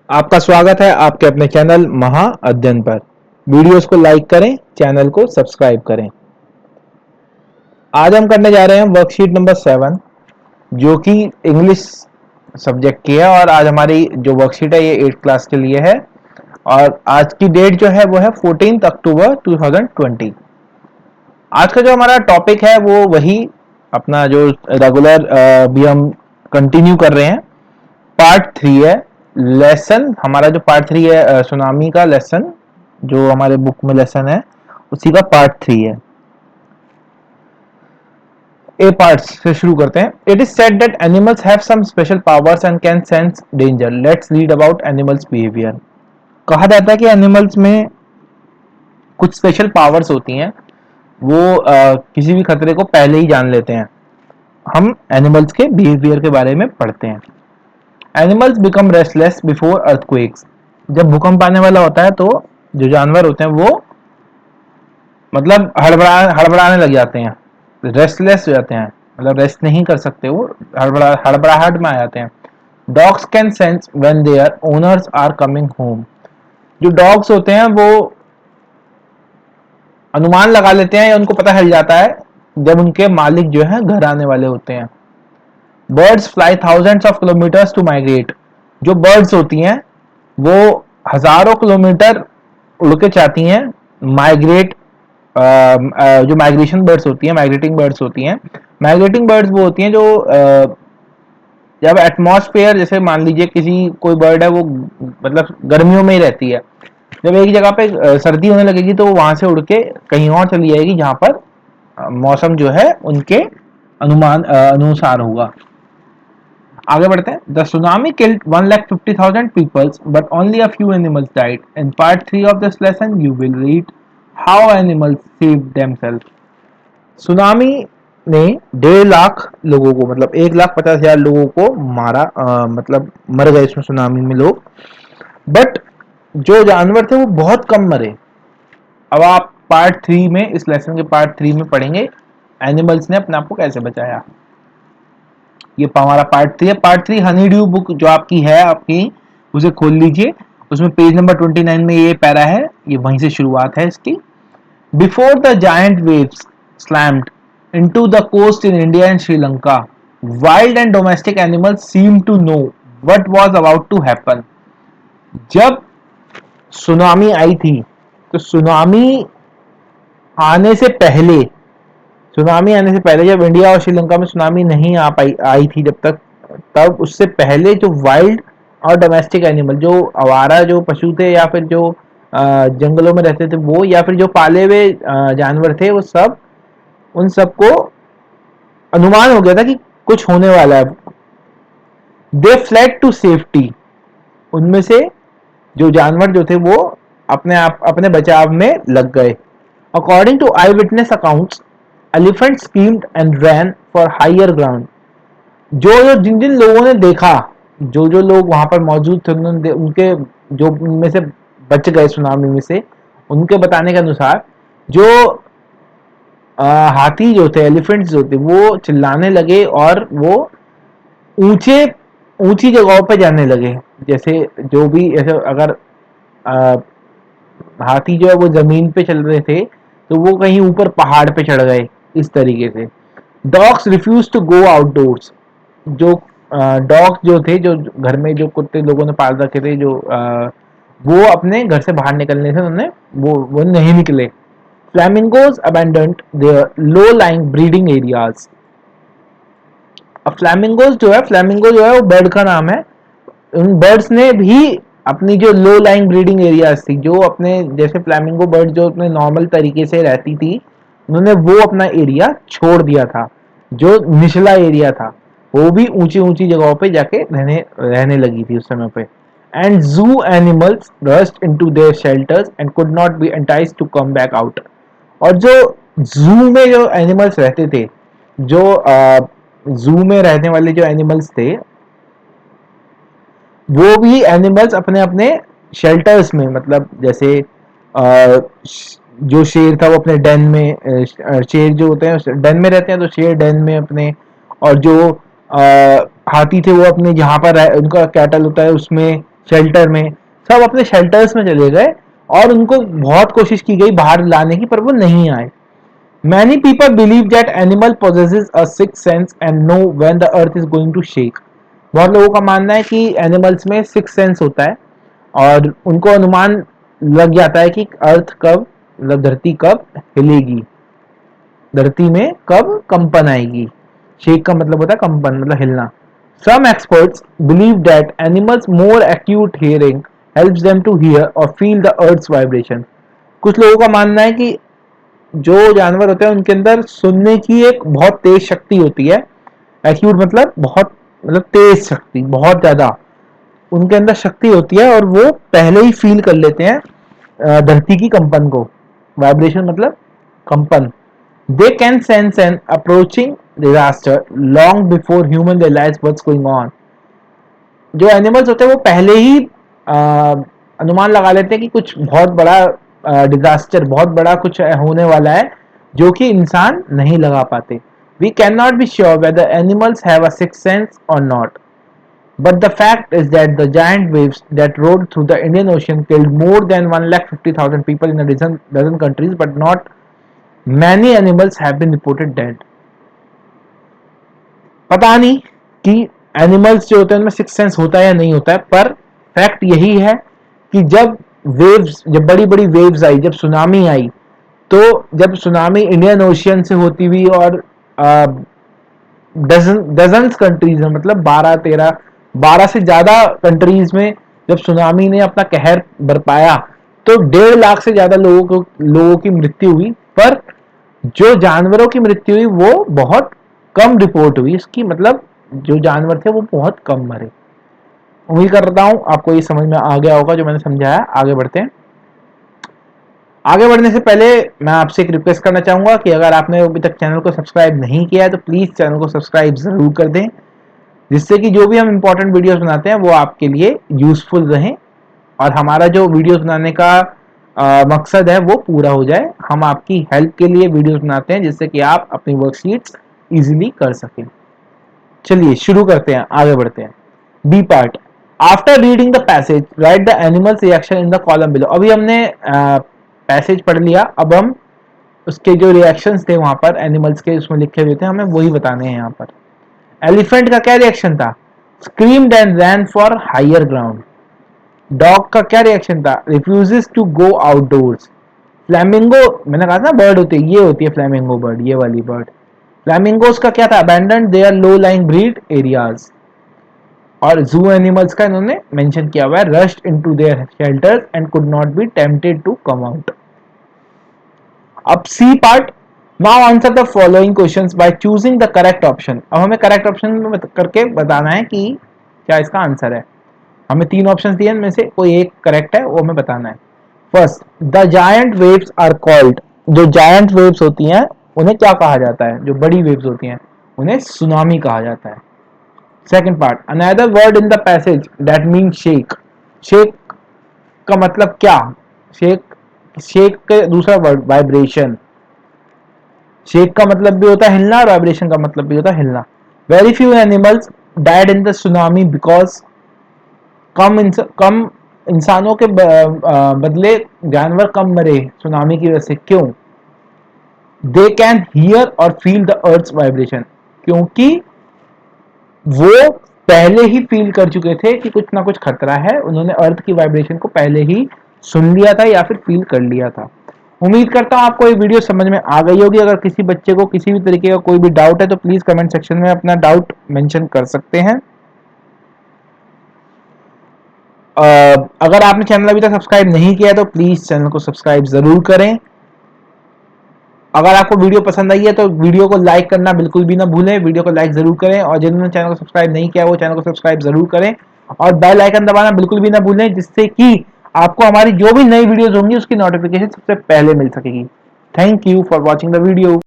आपका स्वागत है आपके अपने चैनल महा अध्ययन पर। वीडियोस को लाइक करें, चैनल को सब्सक्राइब करें। आज हम करने जा रहे हैं वर्कशीट नंबर 7 जो कि इंग्लिश सब्जेक्ट की है। और आज हमारी जो वर्कशीट है ये 8th क्लास के लिए है और आज की डेट जो है वो है 14 अक्टूबर 2020। आज का जो हमारा टॉपिक है वो वही अपना जो रेगुलर भी हम कंटिन्यू कर रहे हैं, पार्ट 3 है। लेसन हमारा जो पार्ट 3 है सुनामी का लेसन, जो हमारे बुक में लेसन है उसी का पार्ट 3 है। ए पार्ट से शुरू करते हैं। It is said that animals have some special powers and can sense danger. Let's read about animals behaviour. कहा जाता है कि एनिमल्स में कुछ स्पेशल पावर्स होती हैं, वो किसी भी खतरे को पहले ही जान लेते हैं। हम एनिमल्स के बिहेवियर के बारे में पढ़ते हैं। Animals become restless before earthquakes. जब भूकंप आने वाला होता है तो जो जानवर होते हैं वो मतलब हड़बड़ाने लग जाते हैं, रेस्टलेस हो जाते हैं, मतलब रेस्ट नहीं कर सकते, वो हड़बड़ाहट में आ जाते हैं। Dogs can sense when their owners are coming home. जो डॉग्स होते हैं वो अनुमान लगा लेते हैं या उनको पता चल जाता है जब उनके मालिक जो है घर आने वाले होते हैं। Birds fly thousands of kilometres to migrate. जो बर्ड्स होती हैं वो हजारों किलोमीटर उड़ के चाहती हैं माइग्रेट। जो माइग्रेशन बर्ड्स होती हैं, माइग्रेटिंग बर्ड्स होती हैं। माइग्रेटिंग बर्ड्स वो होती हैं जो जब एटमॉस्फेयर, जैसे मान लीजिए किसी कोई बर्ड है वो मतलब गर्मियों में ही रहती है, जब एक जगह पे सर्दी होने लगेगी तो वहां से उड़ के कहीं और चली जाएगी जहां पर मौसम जो है उनके अनुमान अनुसार होगा। आगे बढ़ते हैं। The tsunami killed 1,50,000 peoples but only a few animals died. In part 3 of this lesson you will read how animals save themself. Tsunami ने 1.5 लाख लोगों को, मतलब 1,50,000 लोगों को मारा, मतलब मर गए इसमें सुनामी में लोग। बट जो जानवर थे वो बहुत कम मरे। अब आप पार्ट 3 में, इस लेसन के पार्ट 3 में पढ़ेंगे एनिमल्स ने अपने आप को कैसे बचाया। ये हमारा पार्ट 3 है। पार्ट 3 हनी ड्यू बुक जो आपकी है, आपकी उसे खोल लीजिए। उसमें पेज नंबर 29 में ये पैरा है, ये वहीं से शुरुआत है इसकी। Before the giant waves slammed into the coast in India and Sri Lanka, wild and domestic animals seemed to know what was about to happen. जब सुनामी आई थी तो सुनामी आने से पहले जब इंडिया और श्रीलंका में सुनामी नहीं आ पाई आई थी जब तक, तब उससे पहले जो वाइल्ड और डोमेस्टिक एनिमल, जो आवारा जो पशु थे या फिर जो जंगलों में रहते थे वो, या फिर जो पाले हुए जानवर थे, वो सब, उन सबको अनुमान हो गया था कि कुछ होने वाला है। दे फ्लैड टू सेफ्टी। उनमें से जो जानवर जो थे वो अपने बचाव में लग गए। According to eye witness accounts, elephant screamed and ran for higher ground. जिन जिन लोगों ने देखा, जो लोग वहां पर मौजूद थे, उन्होंने उनके जो उनमें से बच गए सुनामी में से, उनके बताने के अनुसार जो हाथी जो थे, एलिफेंट्स जो थे, वो चिल्लाने लगे और वो ऊंचे ऊंची जगहों पे जाने लगे। जैसे जो भी ऐसे अगर आ, हाथी जो है वो जमीन पे चल रहे थे तो वो कहीं ऊपर पहाड़ पे चढ़ गए, इस तरीके से। Dogs refuse to go outdoors. जो डॉग्स जो थे, जो घर में जो कुत्ते लोगों ने पाल रखे थे, जो वो अपने घर से बाहर निकलने से उन्होंने वो नहीं निकले। Flamingos abandoned their low lying breeding areas. अब फ्लैमिंगो जो है वो बर्ड का नाम है। उन बर्ड्स ने भी अपनी जो लो लाइंग ब्रीडिंग एरियाज थी, जो अपने जैसे फ्लैमिंगो बर्ड जो अपने नॉर्मल तरीके से रहती थी, उन्होंने वो अपना एरिया छोड़ दिया था। जो निचला एरिया था वो भी ऊंची ऊंची जगहों पे जाके रहने लगी थी उस समय पे। And zoo animals rushed into their shelters and could not be enticed to come back out. और जो जू में जो एनिमल्स रहते थे, जो जू में रहने वाले जो एनिमल्स थे, वो भी एनिमल्स अपने अपने शेल्टर्स में, मतलब जैसे जो शेर था वो अपने डेन में, शेर जो होते हैं डेन में रहते हैं तो शेर डेन में अपने, और जो हाथी थे वो अपने जहाँ पर उनका कैटल होता है उसमें शेल्टर में, सब अपने शेल्टर्स में चले गए और उनको बहुत कोशिश की गई बाहर लाने की, पर वो नहीं आए। Many people believe that animal possesses a sixth sense and know when the earth is going to shake. बहुत लोगों का मानना है कि एनिमल्स में सिक्स सेंस होता है और उनको अनुमान लग जाता है कि अर्थ कब, मतलब धरती कब हिलेगी, धरती में कब कंपन आएगी। शेक का मतलब होता है कंपन, मतलब हिलना। Some experts believe that animals' more acute hearing helps them to hear or feel the earth's vibration. कुछ लोगों का मानना है कि जो जानवर होते हैं उनके अंदर सुनने की एक बहुत तेज शक्ति होती है। एक्यूट मतलब बहुत, मतलब तेज शक्ति, बहुत ज्यादा उनके अंदर शक्ति होती है और वो पहले ही फील कर लेते हैं धरती की कंपन को। वाइब्रेशन मतलब कंपन। They can sense an approaching disaster long before human realise what's going on. जो एनिमल्स होते हैं वो पहले ही अनुमान लगा लेते हैं कि कुछ बहुत बड़ा डिजास्टर, बहुत बड़ा कुछ होने वाला है जो कि इंसान नहीं लगा पाते। We can not be sure whether animals have a sixth sense or not, but the fact is that the giant waves that rolled through the Indian Ocean killed more than 150,000 people in a dozen countries, but not many animals have been reported dead. पता नहीं कि animals जो होते हैं उनमें six sense होता है या नहीं होता है, पर फैक्ट यही है कि जब बड़ी बड़ी वेव्स आई, जब सुनामी आई, तो जब सुनामी इंडियन ओशियन से होती हुई और डजन्स कंट्रीज में, मतलब 12 से ज्यादा कंट्रीज में जब सुनामी ने अपना कहर बरपाया, तो 1.5 लाख से ज्यादा लोगों की मृत्यु हुई, पर जो जानवरों की मृत्यु हुई वो बहुत कम रिपोर्ट हुई। इसकी मतलब जो जानवर थे वो बहुत कम मरे। उम्मीद करता हूं आपको ये समझ में आ गया होगा जो मैंने समझाया। आगे बढ़ते हैं। आगे बढ़ने से पहले मैं आपसे एक रिक्वेस्ट करना चाहूंगा कि अगर आपने अभी तक चैनल को सब्सक्राइब नहीं किया है तो प्लीज चैनल को सब्सक्राइब जरूर कर दें, जिससे कि जो भी हम इंपॉर्टेंट वीडियोस बनाते हैं वो आपके लिए यूजफुल रहें और हमारा जो वीडियोस बनाने का मकसद है वो पूरा हो जाए। हम आपकी हेल्प के लिए वीडियोस बनाते हैं जिससे कि आप अपनी वर्कशीट्स इजीली कर सकें। चलिए शुरू करते हैं, आगे बढ़ते हैं। B part, after reading the passage write the animals reaction in the column below. अभी हमने पैसेज पढ़ लिया, अब हम उसके जो रिएक्शंस थे वहां पर एनिमल्स के उसमें लिखे हुए थे, हमें वही बताने हैं यहाँ पर। एलिफेंट का क्या रिएक्शन था? Screamed and ran for higher ground. Dog का क्या रिएक्शन था? Refuses to go outdoors. Flamingo, मैंने कहा था बर्ड होती है, ये होती है फ्लैमिंगो बर्ड, ये वाली बर्ड। फ्लैमिंगोस का क्या था? Abandon their low lying breed areas. और जू एनिमल्स का इन्होंने मेंशन किया हुआ है, rushed into their shelters and could not be tempted to come out. अब C part, now answer the following questions by choosing the correct option. अब हमें correct option करके बताना है कि क्या इसका आंसर है। हमें 3 ऑप्शंस दिए, इनमें से कोई एक करेक्ट है, वो हमें बताना है। First, the giant waves are called. जो जायंट वेव्स होती हैं उन्हें क्या कहा जाता है? जो बड़ी वेव्स होती हैं उन्हें सुनामी कहा जाता है। Second part, another word in the passage that mean shake. Shake का मतलब क्या? शेक, शेक का दूसरा वर्ड वाइब्रेशन। शेक का मतलब भी होता है हिलना और वाइब्रेशन का मतलब भी होता है हिलना। Very few animals died in the tsunami because कम इंसानों के बदले जानवर कम मरे सुनामी की वजह से। क्यों? दे कैन हियर और फील द अर्थ वाइब्रेशन। क्योंकि वो पहले ही फील कर चुके थे कि कुछ ना कुछ खतरा है, उन्होंने अर्थ की वाइब्रेशन को पहले ही सुन लिया था या फिर फील कर लिया था। उम्मीद करता हूं आपको ये वीडियो समझ में आ गई होगी। अगर किसी बच्चे को किसी भी तरीके का कोई भी डाउट है तो प्लीज कमेंट सेक्शन में अपना डाउट मेंशन कर सकते हैं। अगर आपने चैनल अभी तक सब्सक्राइब नहीं किया है तो प्लीज चैनल को सब्सक्राइब जरूर करें। अगर आपको वीडियो पसंद आई है तो वीडियो को लाइक करना बिल्कुल भी ना भूलें, वीडियो को लाइक जरूर करें और जिन्होंने चैनल को सब्सक्राइब नहीं किया वो चैनल को सब्सक्राइब जरूर करें और बेल आइकन दबाना बिल्कुल भी ना भूलें, जिससे कि आपको हमारी जो भी नई वीडियोस होंगी उसकी नोटिफिकेशन सबसे पहले मिल सकेगी। Thank you for watching the video.